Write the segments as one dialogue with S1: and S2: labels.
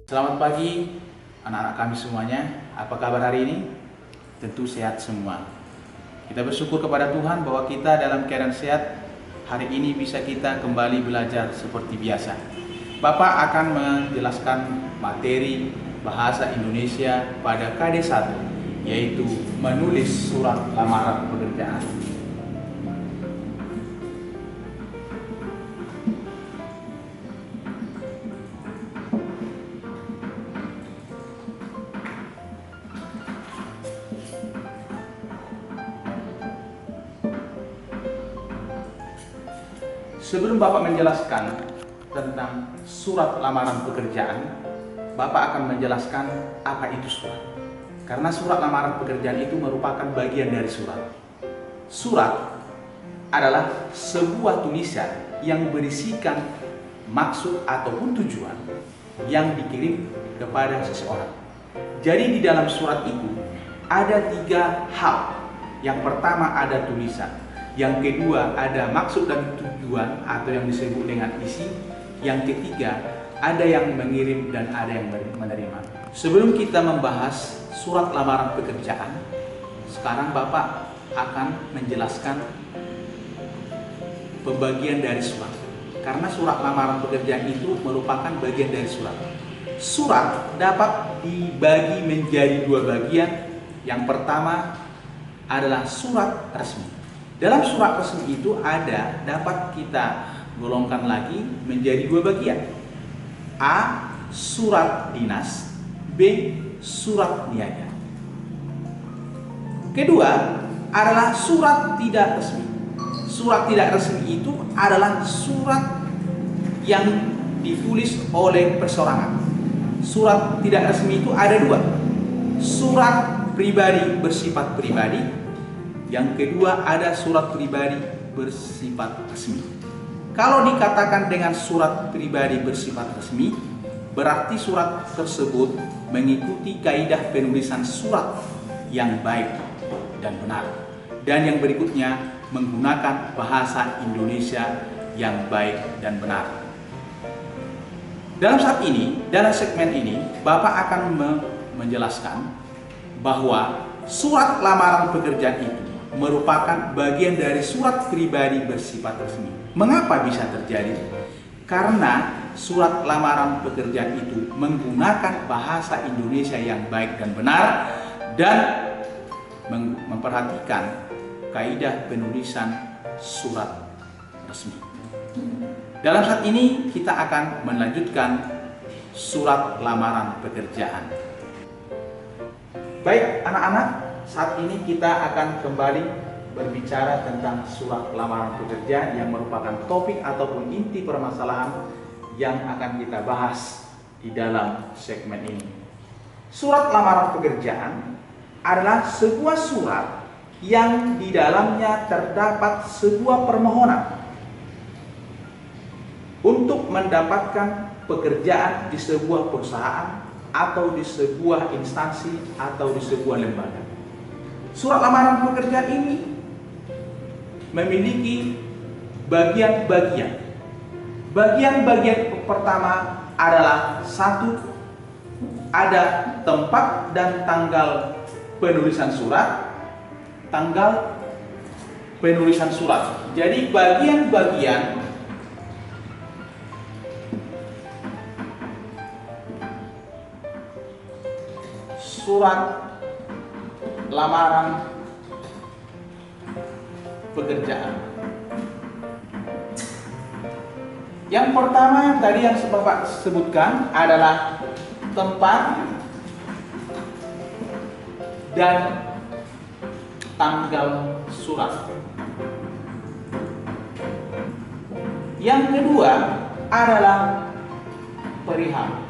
S1: Selamat pagi anak-anak kami semuanya. Apa kabar hari ini? Tentu sehat semua. Kita bersyukur kepada Tuhan bahwa kita dalam keadaan sehat. Hari ini bisa kita kembali belajar seperti biasa. Bapak akan menjelaskan materi bahasa Indonesia pada KD1, yaitu menulis surat lamaran pekerjaan. Sebelum Bapak menjelaskan tentang surat lamaran pekerjaan, Bapak akan menjelaskan apa itu surat. Karena surat lamaran pekerjaan itu merupakan bagian dari surat. Surat adalah sebuah tulisan yang berisikan maksud ataupun tujuan yang dikirim kepada seseorang. Jadi di dalam surat itu ada 3 hal. Yang pertama ada tulisan. Yang kedua ada maksud dan tujuan atau yang disebut dengan isi. Yang ketiga ada yang mengirim dan ada yang menerima. Sebelum kita membahas surat lamaran pekerjaan, sekarang Bapak akan menjelaskan pembagian dari surat. Karena surat lamaran pekerjaan itu merupakan bagian dari surat. Surat dapat dibagi menjadi 2 bagian. Yang pertama adalah surat resmi. Dalam surat resmi itu dapat kita golongkan lagi menjadi 2 bagian. A. Surat dinas. B. Surat niaga. Kedua adalah surat tidak resmi. Surat tidak resmi itu adalah surat yang ditulis oleh perseorangan. Surat tidak resmi itu ada 2. Surat pribadi bersifat pribadi. Yang kedua ada surat pribadi bersifat resmi. Kalau dikatakan dengan surat pribadi bersifat resmi, berarti surat tersebut mengikuti kaidah penulisan surat yang baik dan benar. Dan yang berikutnya menggunakan bahasa Indonesia yang baik dan benar. Dalam segmen ini, Bapak akan menjelaskan bahwa surat lamaran pekerjaan itu merupakan bagian dari surat pribadi bersifat resmi. Mengapa bisa terjadi? Karena surat lamaran pekerjaan itu menggunakan bahasa Indonesia yang baik dan benar dan memperhatikan kaidah penulisan surat resmi. Dalam saat ini kita akan melanjutkan surat lamaran pekerjaan. Baik anak-anak, saat ini kita akan kembali berbicara tentang surat lamaran pekerjaan yang merupakan topik ataupun inti permasalahan yang akan kita bahas di dalam segmen ini. Surat lamaran pekerjaan adalah sebuah surat yang di dalamnya terdapat sebuah permohonan untuk mendapatkan pekerjaan di sebuah perusahaan atau di sebuah instansi atau di sebuah lembaga. Surat lamaran pekerjaan ini memiliki bagian-bagian. Bagian-bagian pertama adalah 1. Ada tempat dan tanggal penulisan surat. Tanggal penulisan surat. Jadi bagian-bagian surat lamaran pekerjaan. Yang pertama yang tadi yang Bapak sebutkan adalah tempat dan tanggal surat. Yang kedua adalah perihal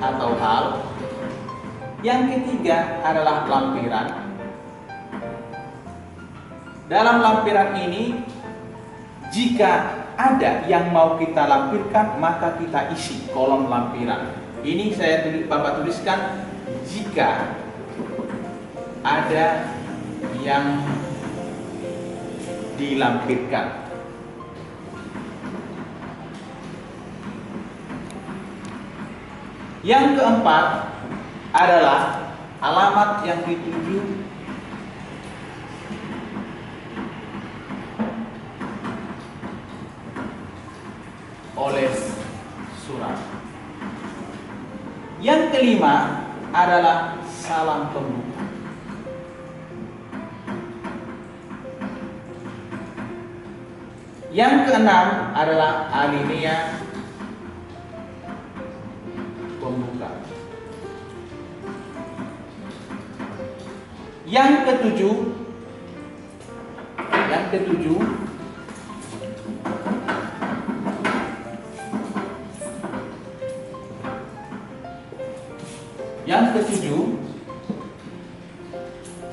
S1: atau hal. Yang ketiga adalah lampiran. Dalam lampiran ini, jika ada yang mau kita lampirkan, maka kita isi kolom lampiran. Ini Bapak tuliskan jika ada yang dilampirkan. Yang keempat adalah alamat yang dituju oleh surat. Yang kelima adalah salam pembuka. Yang keenam adalah alinea pembuka. Yang ketujuh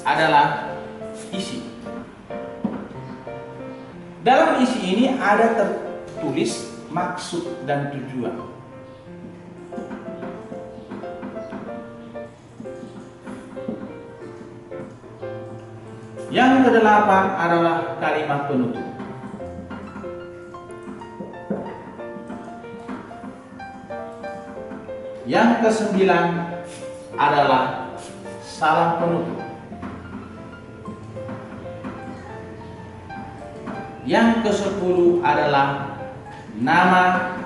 S1: adalah isi. Dalam isi ini ada tertulis maksud dan tujuan. Yang kedelapan adalah kalimat penutup. Yang kesembilan adalah salam penutup. Yang ke-10 adalah nama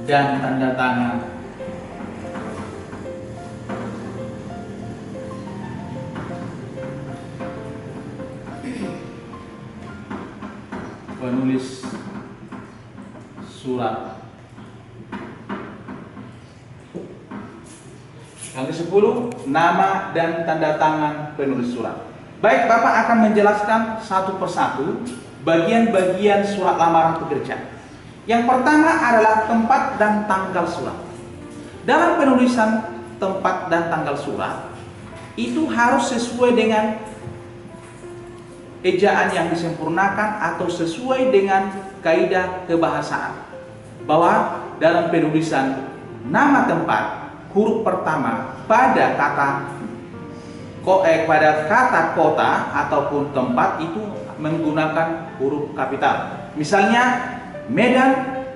S1: dan tanda tangan penulis surat. Yang ke-10, nama dan tanda tangan penulis surat. Baik, Bapak akan menjelaskan satu persatu bagian-bagian surat lamaran pekerjaan. Yang pertama adalah tempat dan tanggal surat. Dalam penulisan tempat dan tanggal surat, itu harus sesuai dengan ejaan yang disempurnakan atau sesuai dengan kaidah kebahasaan. Bahwa dalam penulisan nama tempat, huruf pertama pada kata kota ataupun tempat itu menggunakan huruf kapital. Misalnya Medan,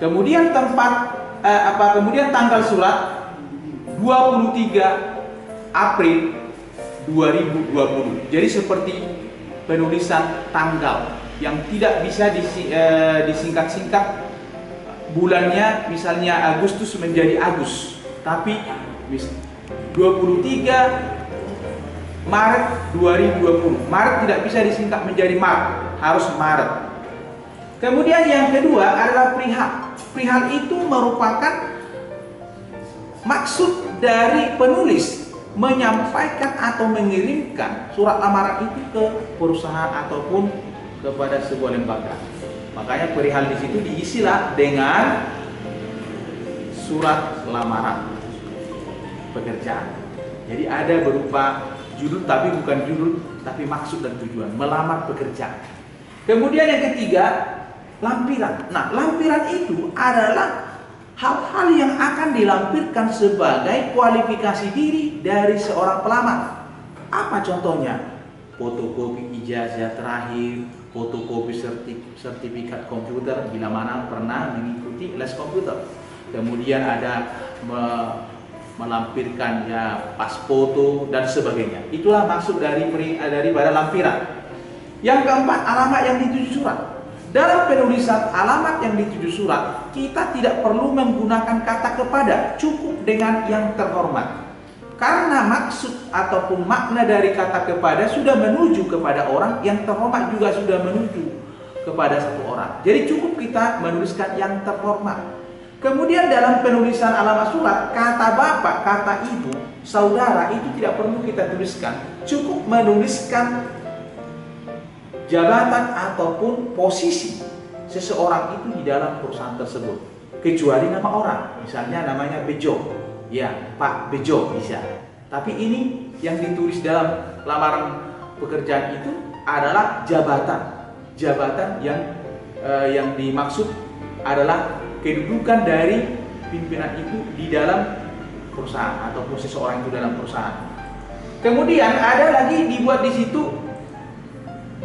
S1: kemudian kemudian tanggal surat 23 April 2020. Jadi seperti penulisan tanggal yang tidak bisa disingkat-singkat bulannya, misalnya Agustus menjadi Agus, tapi 23 Maret 2020. Maret tidak bisa disingkat menjadi Maret, harus Maret. Kemudian yang kedua adalah perihal. Perihal itu merupakan maksud dari penulis menyampaikan atau mengirimkan surat lamaran itu ke perusahaan ataupun kepada sebuah lembaga. Makanya perihal di situ diisilah dengan surat lamaran pekerjaan. Jadi ada berupa judul, tapi bukan judul, tapi maksud dan tujuan, melamar pekerjaan. Kemudian yang ketiga, lampiran. Nah, lampiran itu adalah hal-hal yang akan dilampirkan sebagai kualifikasi diri dari seorang pelamar. Apa contohnya? Fotokopi ijazah terakhir, fotokopi sertifikat komputer bila mana pernah mengikuti les komputer. Kemudian ada melampirkan ya pas foto dan sebagainya. Itulah maksud daripada lampiran. Yang keempat, alamat yang dituju surat. Dalam penulisan alamat yang dituju surat, kita tidak perlu menggunakan kata kepada, cukup dengan yang terhormat. Karena maksud ataupun makna dari kata kepada sudah menuju kepada orang, yang terhormat juga sudah menuju kepada satu orang. Jadi cukup kita menuliskan yang terhormat. Kemudian dalam penulisan alamat surat, kata bapak, kata ibu, saudara itu tidak perlu kita tuliskan. Cukup menuliskan jabatan ataupun posisi seseorang itu di dalam perusahaan tersebut. Kecuali nama orang, misalnya namanya Bejo, ya Pak Bejo bisa. Tapi ini yang ditulis dalam lamaran pekerjaan itu adalah jabatan. Jabatan yang dimaksud adalah kedudukan dari pimpinan itu di dalam perusahaan ataupun seseorang itu dalam perusahaan. Kemudian ada lagi dibuat di situ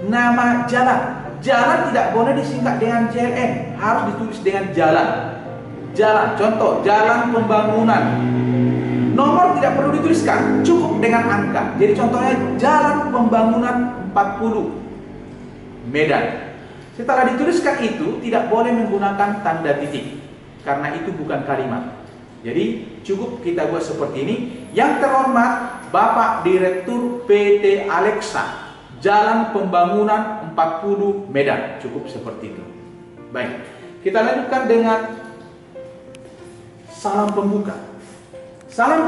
S1: nama jalan. Jalan tidak boleh disingkat dengan JLN, harus ditulis dengan jalan. jalan. Contoh, jalan pembangunan. Nomor tidak perlu dituliskan, cukup dengan angka. Jadi contohnya jalan pembangunan 40 Medan. Setelah dituliskan itu tidak boleh menggunakan tanda titik karena itu bukan kalimat. Jadi cukup kita buat seperti ini. Yang terhormat Bapak Direktur PT Alexa, jalan pembangunan 40 Medan. Cukup seperti itu. Baik, kita lanjutkan dengan salam pembuka. Salam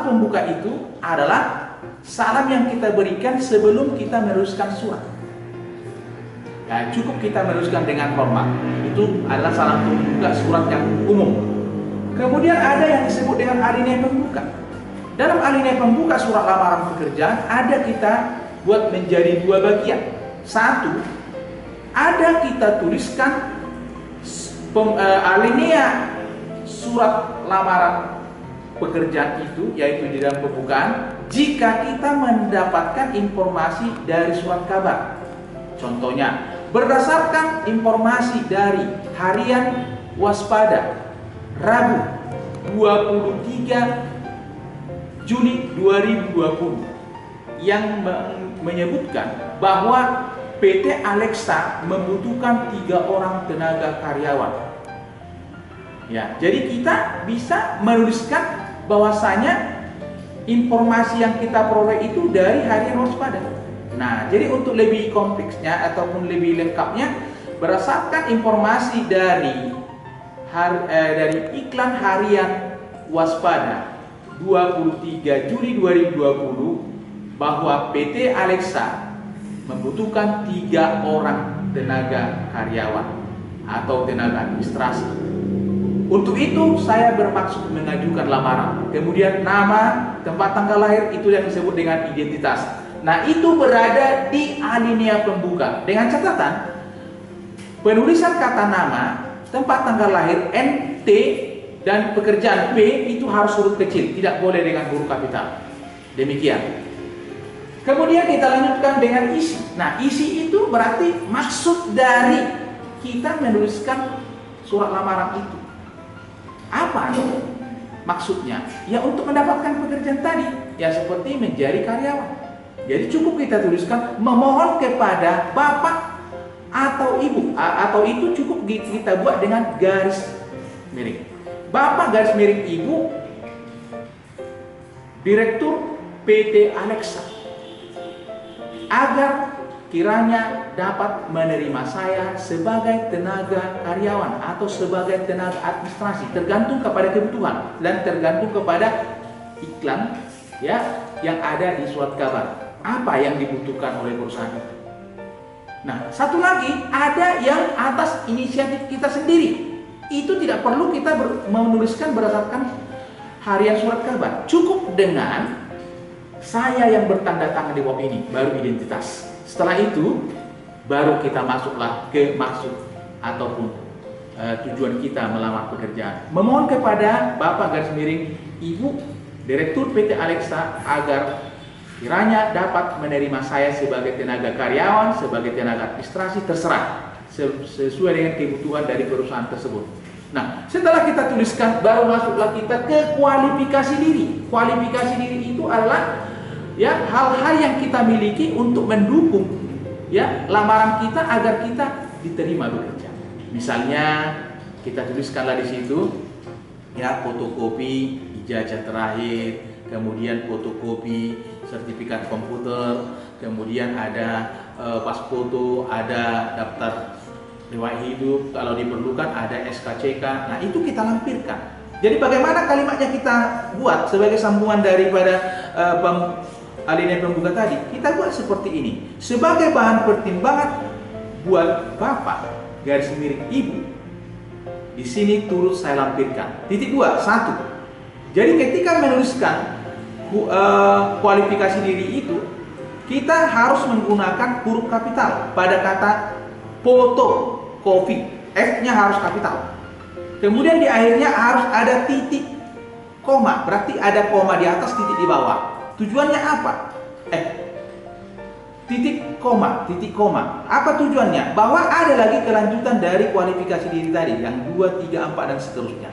S1: pembuka itu adalah salam yang kita berikan sebelum kita meneruskan surat. Nah, cukup kita meneruskan dengan hormat. Itu adalah salam pembuka surat yang umum. Kemudian ada yang disebut dengan alinea pembuka. Dalam alinea pembuka surat lamaran pekerjaan ada kita buat menjadi dua bagian. Satu, ada kita tuliskan alinea surat lamaran pekerjaan itu, yaitu di dalam pembukaan, jika kita mendapatkan informasi dari surat kabar. Contohnya, berdasarkan informasi dari harian waspada Rabu 23 Juni 2020 yang menyebutkan bahwa PT Alexa membutuhkan 3 orang tenaga karyawan. Ya, jadi kita bisa menuliskan bahwasanya informasi yang kita peroleh itu dari harian waspada. Nah, jadi untuk lebih kompleksnya ataupun lebih lengkapnya, berdasarkan informasi dari iklan harian waspada 23 Juli 2020 bahwa PT Alexa membutuhkan 3 orang tenaga karyawan atau tenaga administrasi. Untuk itu saya bermaksud mengajukan lamaran. Kemudian nama, tempat tanggal lahir itu yang disebut dengan identitas. Nah, itu berada di alinea pembuka. Dengan catatan, penulisan kata nama, tempat tanggal lahir, NT, dan pekerjaan P itu harus huruf kecil, tidak boleh dengan huruf kapital. Demikian. Kemudian kita lanjutkan dengan isi. Nah, isi itu berarti maksud dari kita menuliskan surat lamaran itu. Apa maksudnya? Ya untuk mendapatkan pekerjaan tadi, ya seperti menjadi karyawan. Jadi cukup kita tuliskan memohon kepada bapak atau ibu, atau itu cukup kita buat dengan garis miring. Bapak garis miring ibu, Direktur PT Alexa, agar kiranya dapat menerima saya sebagai tenaga karyawan atau sebagai tenaga administrasi, tergantung kepada kebutuhan dan tergantung kepada iklan ya yang ada di surat kabar, apa yang dibutuhkan oleh perusahaan itu. Nah, satu lagi ada yang atas inisiatif kita sendiri. Itu tidak perlu kita menuliskan berdasarkan harian surat kabar. Cukup dengan saya yang bertanda tangan di bawah ini, baru identitas. Setelah itu, baru kita masuklah ke maksud ataupun tujuan kita melamar pekerjaan. Memohon kepada Bapak garis miring Ibu Direktur PT Alexa agar kiranya dapat menerima saya sebagai tenaga karyawan, sebagai tenaga administrasi, terserah sesuai dengan kebutuhan dari perusahaan tersebut. Nah, setelah kita tuliskan, baru masuklah kita ke kualifikasi diri. Kualifikasi diri itu adalah ya hal-hal yang kita miliki untuk mendukung ya lamaran kita agar kita diterima bekerja. Misalnya kita tuliskanlah di situ ya fotokopi ijazah terakhir, kemudian fotokopi sertifikat komputer, kemudian ada pas foto, ada daftar riwayat hidup, kalau diperlukan ada SKCK. Nah, itu kita lampirkan. Jadi bagaimana kalimatnya kita buat sebagai sambungan daripada alinea pembuka tadi, kita buat seperti ini. Sebagai bahan pertimbangan buat Bapak garis miring Ibu, di sini turut saya lampirkan. Titik 2, 1. Jadi ketika menuliskan kualifikasi diri itu, kita harus menggunakan huruf kapital pada kata foto kopi. F-nya harus kapital. Kemudian di akhirnya harus ada titik koma, berarti ada koma di atas, titik di bawah. Tujuannya apa? titik koma. Apa tujuannya? Bahwa ada lagi kelanjutan dari kualifikasi diri tadi, yang 2, 3, 4 dan seterusnya.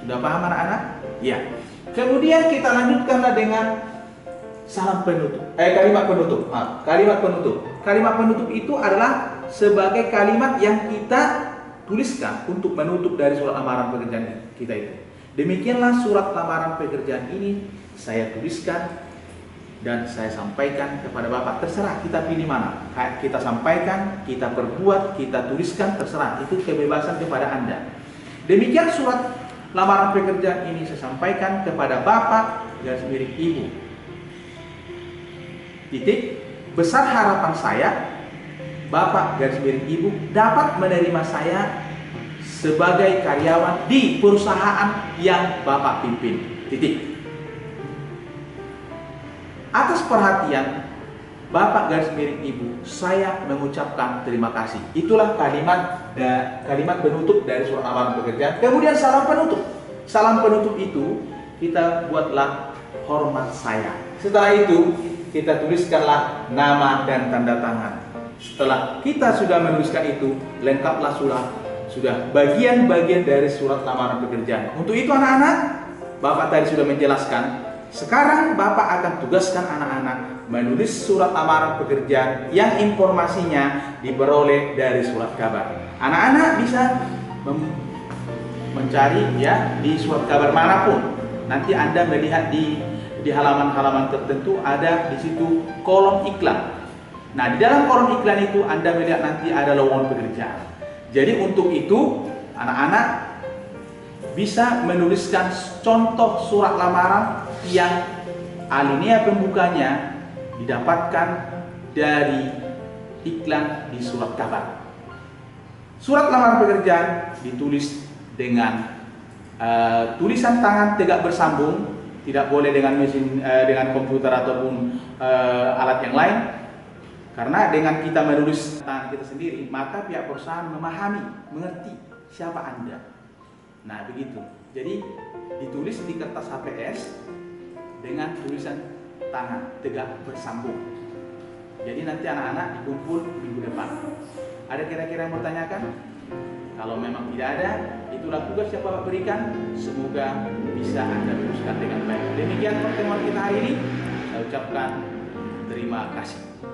S1: Sudah paham anak-anak? Ya. Kemudian kita lanjutkanlah dengan kalimat penutup. Kalimat penutup itu adalah sebagai kalimat yang kita tuliskan untuk menutup dari surat lamaran pekerjaan kita itu. Demikianlah surat lamaran pekerjaan ini saya tuliskan dan saya sampaikan kepada Bapak. Terserah kita pilih mana. Kita sampaikan, kita perbuat, kita tuliskan, terserah. Itu kebebasan kepada Anda. Demikian surat lamaran pekerjaan ini saya sampaikan kepada Bapak garis miring Ibu. Titik. Besar harapan saya Bapak garis miring Ibu dapat menerima saya sebagai karyawan di perusahaan yang Bapak pimpin. Titik. Atas perhatian Bapak garis miring Ibu, saya mengucapkan terima kasih. Itulah kalimat penutup dari surat lamaran pekerjaan. Kemudian salam penutup. Salam penutup itu kita buatlah hormat saya. Setelah itu kita tuliskanlah nama dan tanda tangan. Setelah kita sudah menuliskan itu, lengkaplah sudah bagian-bagian dari surat lamaran pekerjaan. Untuk itu anak-anak, Bapak tadi sudah menjelaskan. Sekarang Bapak akan tugaskan anak-anak menulis surat lamaran pekerjaan yang informasinya diperoleh dari surat kabar. Anak-anak bisa mencari ya di surat kabar manapun. Nanti Anda melihat di halaman-halaman tertentu ada di situ kolom iklan. Nah, di dalam kolom iklan itu Anda melihat nanti ada lowongan pekerjaan. Jadi untuk itu anak-anak bisa menuliskan contoh surat lamaran yang alinea pembukanya didapatkan dari iklan di surat kabar. Surat lamaran pekerjaan ditulis dengan tulisan tangan tegak bersambung, tidak boleh dengan dengan komputer ataupun alat yang lain. Karena dengan kita menulis tangan kita sendiri, maka pihak perusahaan memahami, mengerti siapa Anda. Nah, begitu. Jadi ditulis di kertas HPS dengan tulisan tangan tegak bersambung. Jadi nanti anak-anak dikumpul minggu depan. Ada kira-kira yang mau tanyakan? Kalau memang tidak ada, itulah tugas yang Bapak berikan. Semoga bisa Anda teruskan dengan baik. Demikian pertemuan kita hari ini. Saya ucapkan terima kasih.